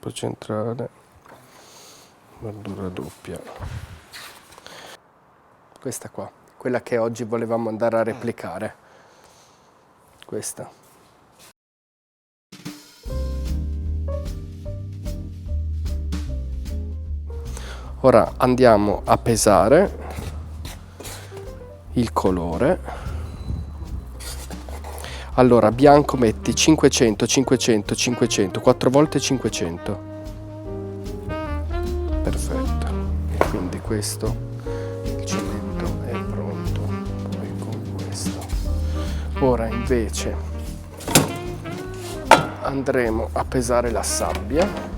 corpo centrale, bordura doppia. Questa qua, quella che oggi volevamo andare a replicare. Questa. Ora andiamo a pesare il colore. Allora, bianco metti 500, 500, 500, 4 volte 500. Perfetto. E quindi questo, il cemento è pronto. Poi con questo. Ora invece andremo a pesare la sabbia.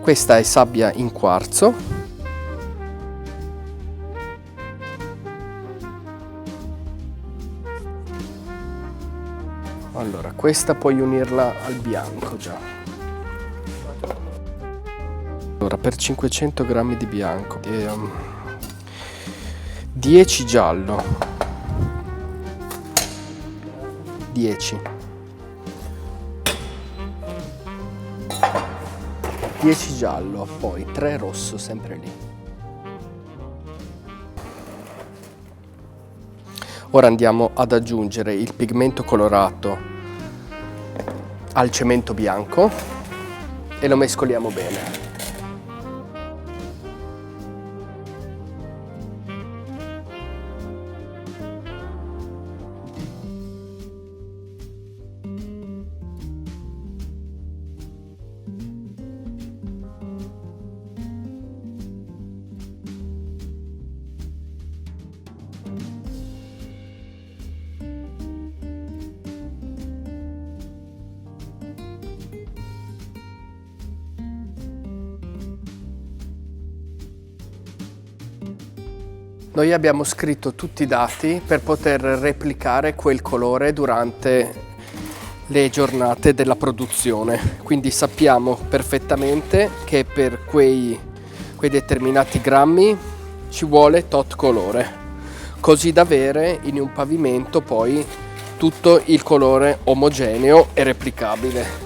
Questa è sabbia in quarzo. Allora, questa puoi unirla al bianco già. Allora, per 500 grammi di bianco, 10 giallo, 10. 10 giallo, poi 3 rosso, sempre lì. Ora andiamo ad aggiungere il pigmento colorato al cemento bianco e lo mescoliamo bene. Noi abbiamo scritto tutti i dati per poter replicare quel colore durante le giornate della produzione, quindi sappiamo perfettamente che per quei determinati grammi ci vuole tot colore, così da avere in un pavimento poi tutto il colore omogeneo e replicabile.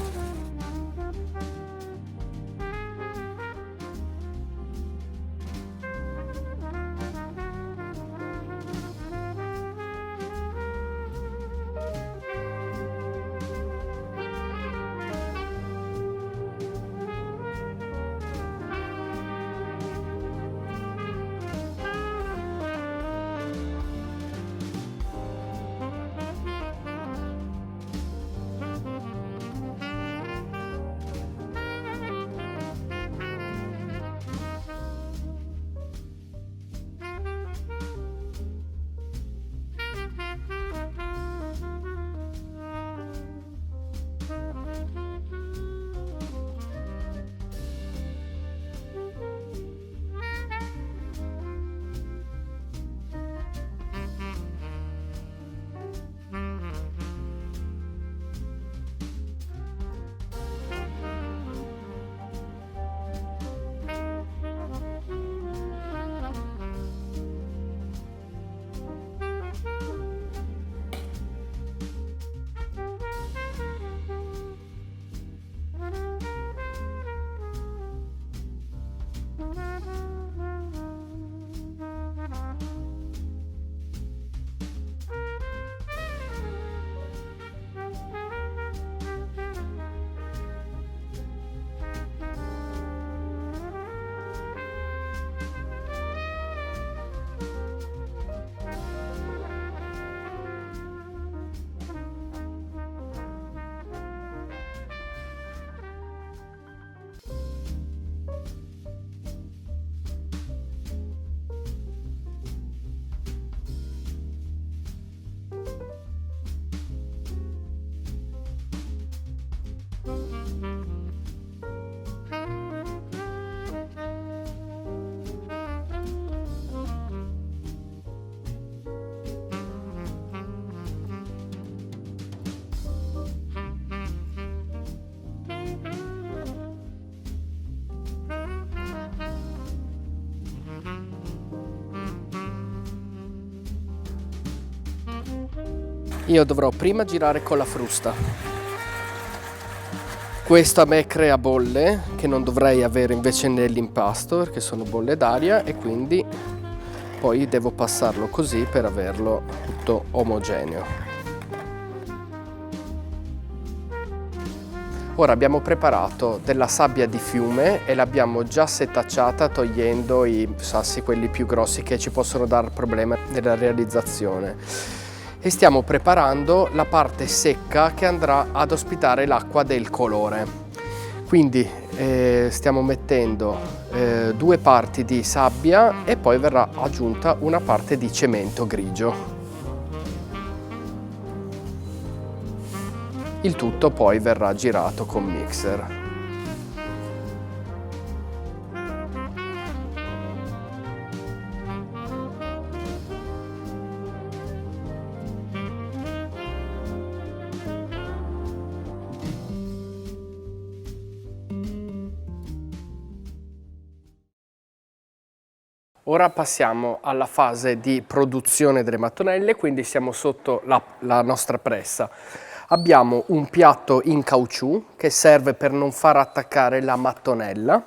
io dovrò prima girare con la frusta. Questo a me crea bolle che non dovrei avere invece nell'impasto, perché sono bolle d'aria, e quindi poi devo passarlo così per averlo tutto omogeneo. Ora abbiamo preparato della sabbia di fiume e l'abbiamo già setacciata togliendo i sassi, quelli più grossi che ci possono dar problemi nella realizzazione. E stiamo preparando la parte secca che andrà ad ospitare l'acqua del colore. Quindi stiamo mettendo 2 parti di sabbia e poi verrà aggiunta una parte di cemento grigio. Il tutto poi verrà girato con mixer. Ora passiamo alla fase di produzione delle mattonelle, quindi siamo sotto la nostra pressa. Abbiamo un piatto in caucciù che serve per non far attaccare la mattonella,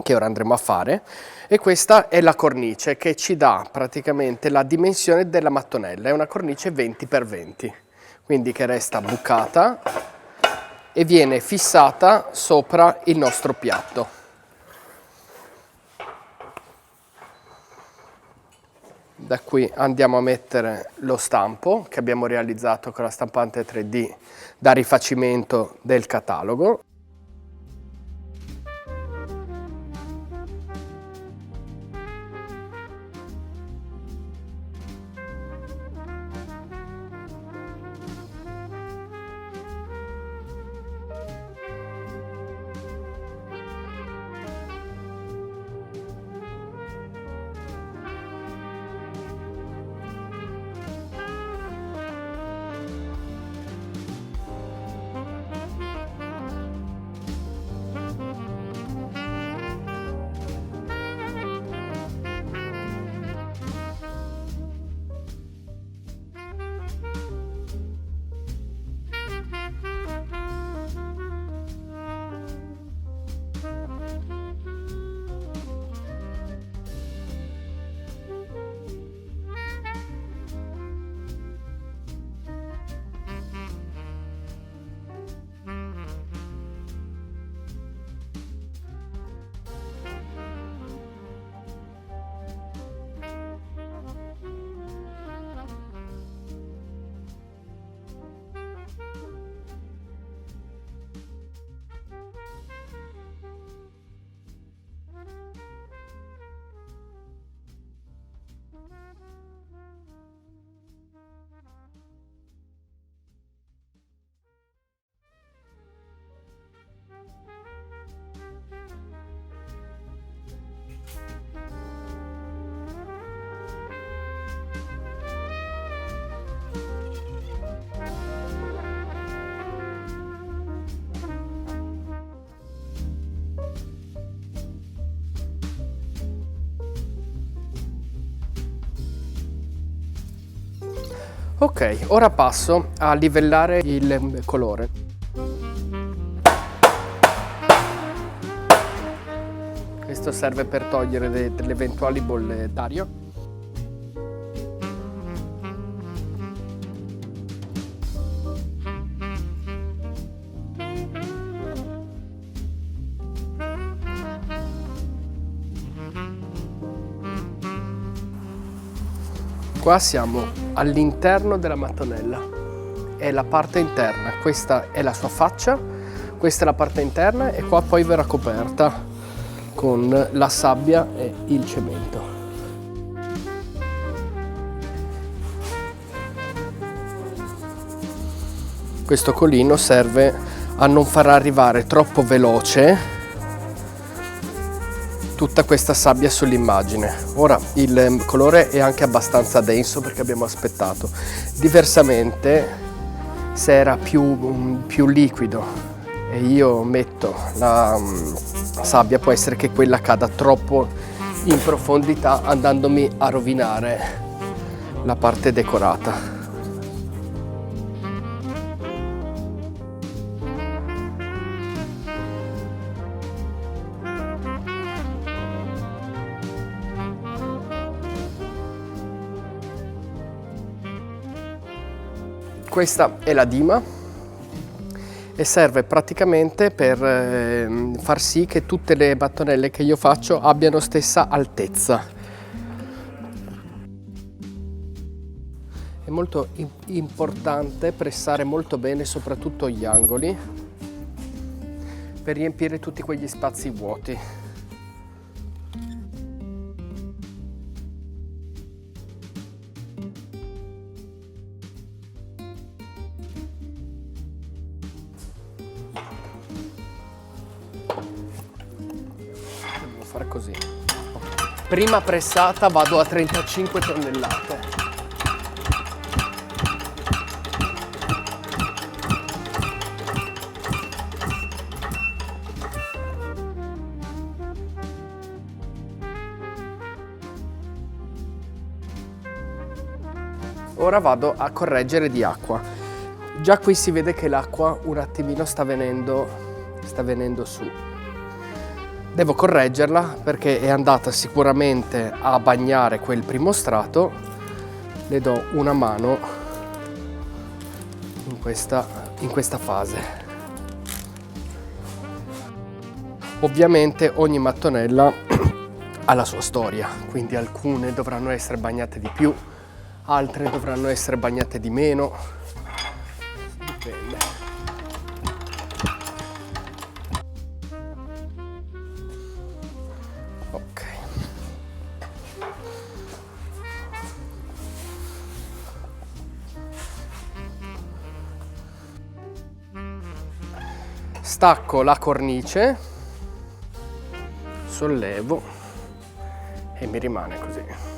che ora andremo a fare, e questa è la cornice che ci dà praticamente la dimensione della mattonella. È una cornice 20x20, quindi che resta bucata e viene fissata sopra il nostro piatto. Da qui andiamo a mettere lo stampo che abbiamo realizzato con la stampante 3D da rifacimento del catalogo. Ok, ora passo a livellare il colore. Questo serve per togliere delle eventuali bolle d'aria. Qua siamo all'interno della mattonella, è la parte interna, questa è la sua faccia, questa è la parte interna e qua poi verrà coperta con la sabbia e il cemento. Questo colino serve a non far arrivare troppo veloce tutta questa sabbia sull'immagine. Ora il colore è anche abbastanza denso perché abbiamo aspettato. Diversamente, se era più liquido e io metto la sabbia, può essere che quella cada troppo in profondità andandomi a rovinare la parte decorata. Questa è la dima e serve praticamente per far sì che tutte le mattonelle che io faccio abbiano stessa altezza. È molto importante pressare molto bene soprattutto gli angoli per riempire tutti quegli spazi vuoti. Devo fare così. Prima pressata vado a 35 tonnellate. Ora vado a correggere di acqua. Già qui si vede che l'acqua un attimino sta venendo su. Devo correggerla perché è andata sicuramente a bagnare quel primo strato. Le do una mano in questa fase. Ovviamente ogni mattonella ha la sua storia, quindi alcune dovranno essere bagnate di più, altre dovranno essere bagnate di meno, dipende. Ok. Stacco la cornice, sollevo e mi rimane così.